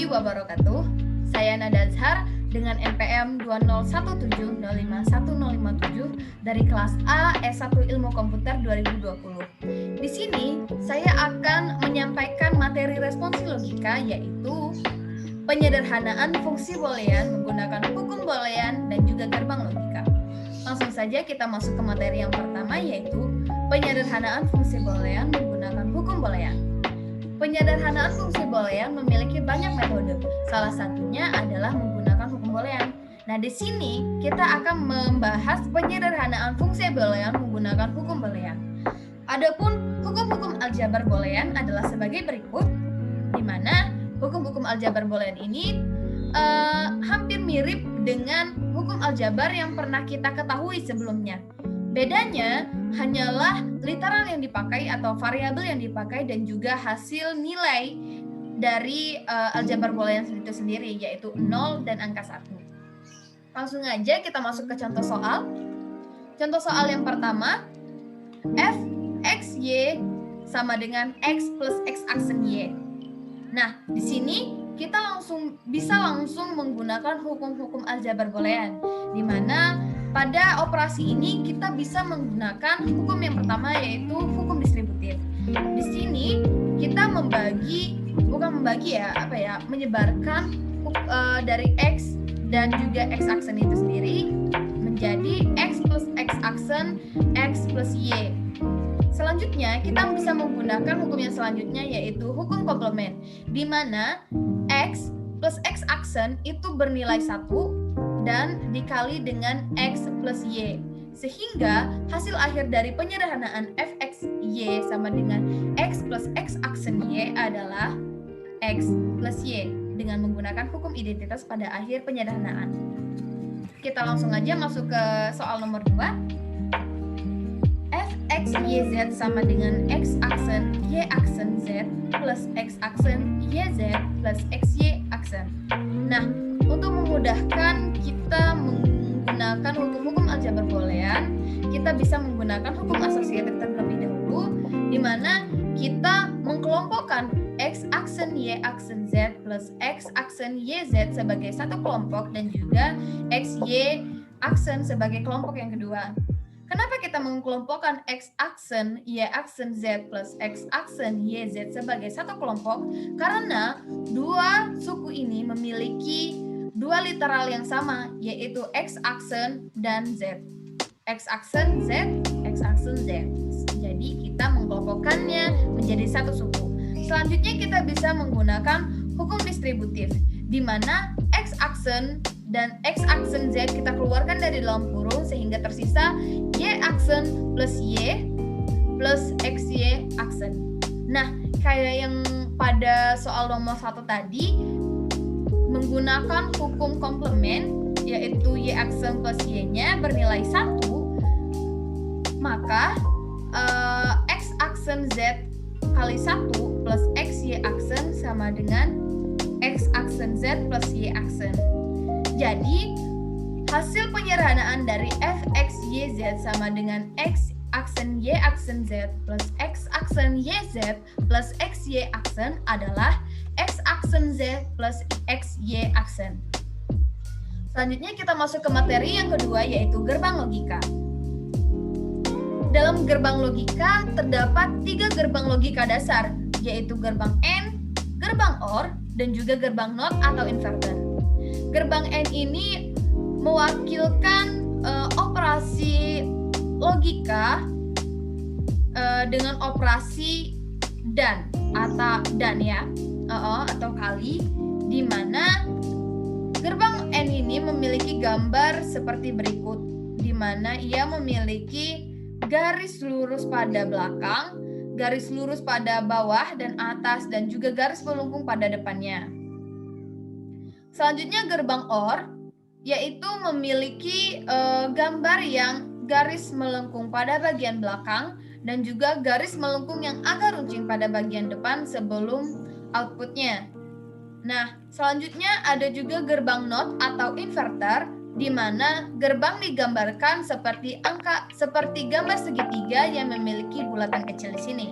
warahmatullahi wabarakatuh. Saya Nada Azhar dengan NPM 201705157 dari kelas A S1 Ilmu Komputer 2020. Di sini saya akan menyampaikan materi responsi logika, yaitu penyederhanaan fungsi boolean menggunakan hukum boolean dan juga gerbang logika. Langsung saja kita masuk ke materi yang pertama, yaitu penyederhanaan fungsi boolean menggunakan hukum boolean. Penyederhanaan fungsi boolean memiliki banyak metode. Salah satunya adalah menggunakan hukum boolean. Nah, di sini kita akan membahas penyederhanaan fungsi boolean menggunakan hukum boolean. Adapun hukum-hukum aljabar boolean adalah sebagai berikut, di mana hukum-hukum aljabar boolean ini hampir mirip dengan hukum aljabar yang pernah kita ketahui sebelumnya. Bedanya hanyalah literal yang dipakai atau variabel yang dipakai dan juga hasil nilai dari aljabar boolean itu sendiri, yaitu 0 dan angka 1. Langsung aja kita masuk ke contoh soal. Contoh soal yang pertama, f x y sama dengan x plus x aksen y. Nah, di sini kita bisa langsung menggunakan hukum-hukum aljabar boolean, di mana pada operasi ini kita bisa menggunakan hukum yang pertama, yaitu hukum distributif. Di sini kita menyebarkan dari x dan juga x aksen itu sendiri menjadi x plus x aksen x plus y. Selanjutnya kita bisa menggunakan hukum yang selanjutnya, yaitu hukum komplement, di mana x plus x aksen itu bernilai 1 dan dikali dengan x plus y, sehingga hasil akhir dari penyederhanaan fx y sama dengan x plus x aksen y adalah x plus y dengan menggunakan hukum identitas pada akhir penyederhanaan. Kita langsung aja masuk ke soal nomor 2. fx yz sama dengan x aksen y aksen z plus x aksen yz plus xy aksen. Nah, untuk memudahkan kita menggunakan hukum-hukum aljabar boolean, kita bisa menggunakan hukum asosiatif terlebih dahulu, di mana kita mengkelompokkan x aksen y aksen z plus x aksen yz sebagai satu kelompok dan juga xy aksen sebagai kelompok yang kedua. Kenapa kita mengkelompokkan x aksen y aksen z plus x aksen yz sebagai satu kelompok? Karena dua suku ini memiliki dua literal yang sama, yaitu x aksen dan z. X aksen z, x aksen z. Jadi kita mengkelompokkannya menjadi satu suku. Selanjutnya kita bisa menggunakan hukum distributif, di mana x aksen dan x aksen z kita keluarkan dari dalam kurung sehingga tersisa y aksen plus y plus xy aksen. Nah, kayak yang pada soal nomor 1 tadi, menggunakan hukum komplement, yaitu y aksen plus y-nya bernilai 1, maka x aksen z kali 1 plus xy aksen sama dengan x aksen z plus y aksen. Jadi, hasil penyederhanaan dari fx yz sama dengan x aksen y aksen z plus x aksen yz plus xy aksen adalah x aksen z plus xy aksen. Selanjutnya kita masuk ke materi yang kedua, yaitu gerbang logika. Dalam gerbang logika terdapat 3 gerbang logika dasar, yaitu gerbang AND, gerbang OR, dan juga gerbang NOT atau inverter. Gerbang AND ini mewakilkan operasi logika dengan operasi dan atau kali, di mana gerbang AND ini memiliki gambar seperti berikut, di mana ia memiliki garis lurus pada belakang, garis lurus pada bawah dan atas, dan juga garis melengkung pada depannya. Selanjutnya gerbang OR, yaitu memiliki gambar yang garis melengkung pada bagian belakang dan juga garis melengkung yang agak runcing pada bagian depan sebelum outputnya. Nah, selanjutnya ada juga gerbang NOT atau inverter, di mana gerbang digambarkan seperti gambar segitiga yang memiliki bulatan kecil di sini.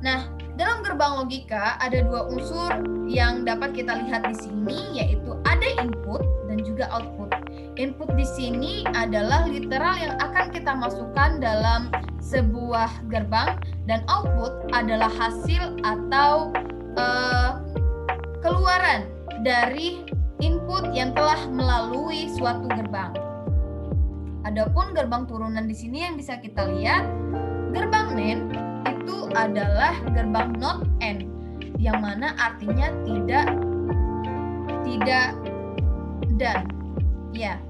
Nah, Dalam gerbang logika ada dua unsur yang dapat kita lihat di sini, yaitu ada input dan juga output. Input di sini adalah literal yang akan kita masukkan dalam sebuah gerbang, dan output adalah hasil atau keluaran dari input yang telah melalui suatu gerbang. Adapun gerbang turunan di sini yang bisa kita lihat, gerbang NAND itu adalah gerbang not AND, yang mana artinya tidak dan. Ya,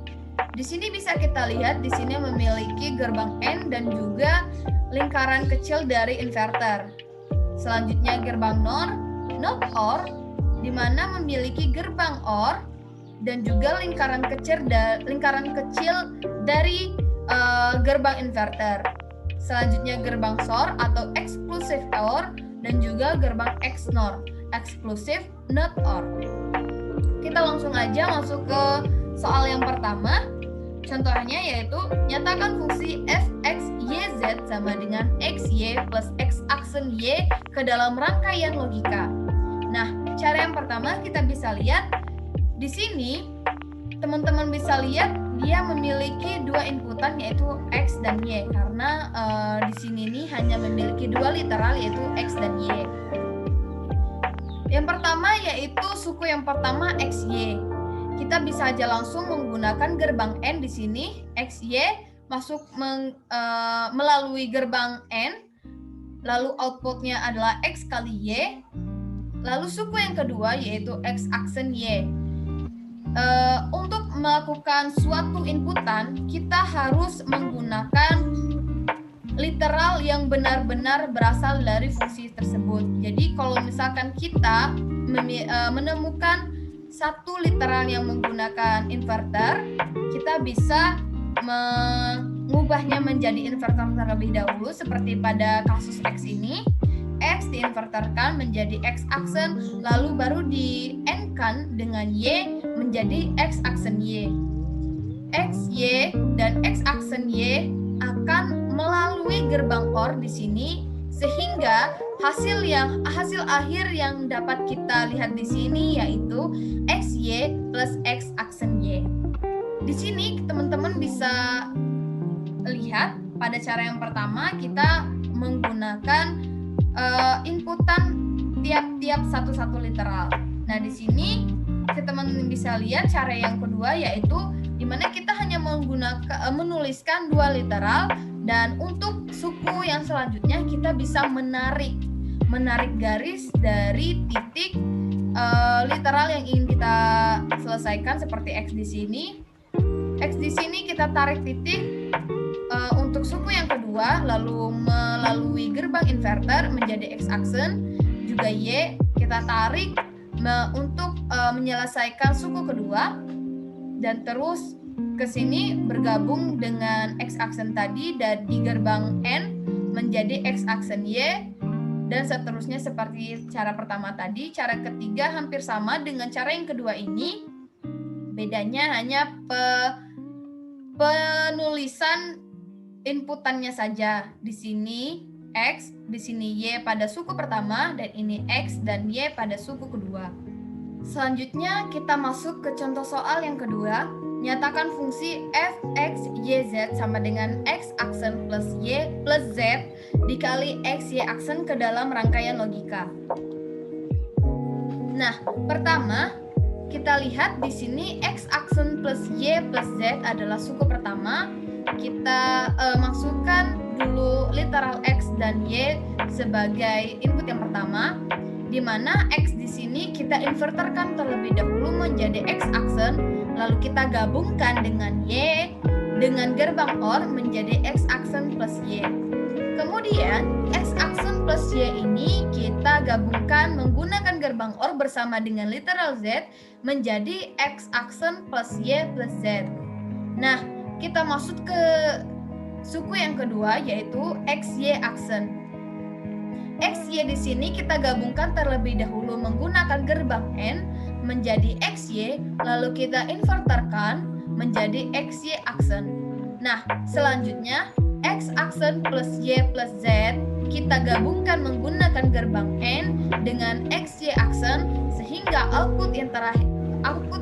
di sini bisa kita lihat di sini memiliki gerbang AND dan juga lingkaran kecil dari inverter. Selanjutnya gerbang NOR, not OR, di mana memiliki gerbang OR dan juga lingkaran kecil dari gerbang inverter. Selanjutnya gerbang XOR atau exclusive OR dan juga gerbang XNOR, exclusive not OR. Kita langsung aja masuk ke soal yang pertama. Contohnya yaitu nyatakan fungsi f(x, y, z) sama dengan xy plus x aksen y ke dalam rangkaian logika. Nah, cara yang pertama kita bisa lihat di sini, teman-teman bisa lihat dia memiliki dua inputan yaitu x dan y, karena di sini nih hanya memiliki dua literal yaitu x dan y. Yang pertama yaitu suku yang pertama xy. Kita bisa aja langsung menggunakan gerbang N di sini, XY masuk melalui gerbang N, lalu outputnya adalah X kali Y, lalu suku yang kedua yaitu X aksen Y. Untuk melakukan suatu inputan, kita harus menggunakan literal yang benar-benar berasal dari fungsi tersebut. Jadi kalau misalkan kita menemukan satu literal yang menggunakan inverter, kita bisa mengubahnya menjadi inverter terlebih dahulu seperti pada kasus X ini. X diinverterkan menjadi X aksen, lalu baru di N-kan dengan Y menjadi X aksen Y. X, Y, dan X aksen Y akan melalui gerbang OR di sini, sehingga hasil akhir yang dapat kita lihat di sini yaitu XY plus X aksen Y. Di sini teman-teman bisa lihat pada cara yang pertama kita menggunakan inputan tiap-tiap satu-satu literal. Nah, di sini teman-teman bisa lihat cara yang kedua yaitu di mana kita hanya menuliskan dua literal, dan untuk suku yang selanjutnya kita bisa menarik garis dari titik literal yang ingin kita selesaikan seperti X di sini. X di sini kita tarik titik untuk suku yang kedua, lalu melalui gerbang inverter menjadi X aksen, juga Y kita tarik untuk menyelesaikan suku kedua, dan terus ke sini bergabung dengan X aksen tadi dan di gerbang N menjadi X aksen Y, dan seterusnya seperti cara pertama tadi. Cara ketiga hampir sama dengan cara yang kedua ini, bedanya hanya penulisan inputannya saja. Di sini X, di sini Y pada suku pertama, dan ini X dan Y pada suku kedua. Selanjutnya kita masuk ke contoh soal yang kedua. Nyatakan fungsi f(x, y, z) sama dengan x aksen plus y plus z dikali x, y aksen ke dalam rangkaian logika. Nah, pertama kita lihat di sini x aksen plus y plus z adalah suku pertama. Kita masukkan dulu literal x dan y sebagai input yang pertama, di mana x di sini kita inverterkan terlebih dahulu menjadi x aksen, lalu kita gabungkan dengan y dengan gerbang OR menjadi x aksen plus y. Kemudian x aksen plus y ini kita gabungkan menggunakan gerbang OR bersama dengan literal z menjadi x aksen plus y plus z. Nah, kita masuk ke suku yang kedua yaitu xy aksen. XY di sini kita gabungkan terlebih dahulu menggunakan gerbang N menjadi XY, lalu kita inverterkan menjadi XY aksen. Nah, selanjutnya X aksen plus Y plus Z kita gabungkan menggunakan gerbang AND dengan XY aksen sehingga output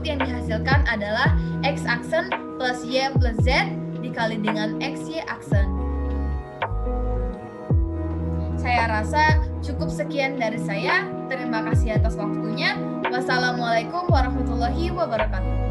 yang dihasilkan adalah X aksen plus Y plus Z dikali dengan XY aksen. Saya rasa cukup sekian dari saya. Terima kasih atas waktunya. Wassalamualaikum warahmatullahi wabarakatuh.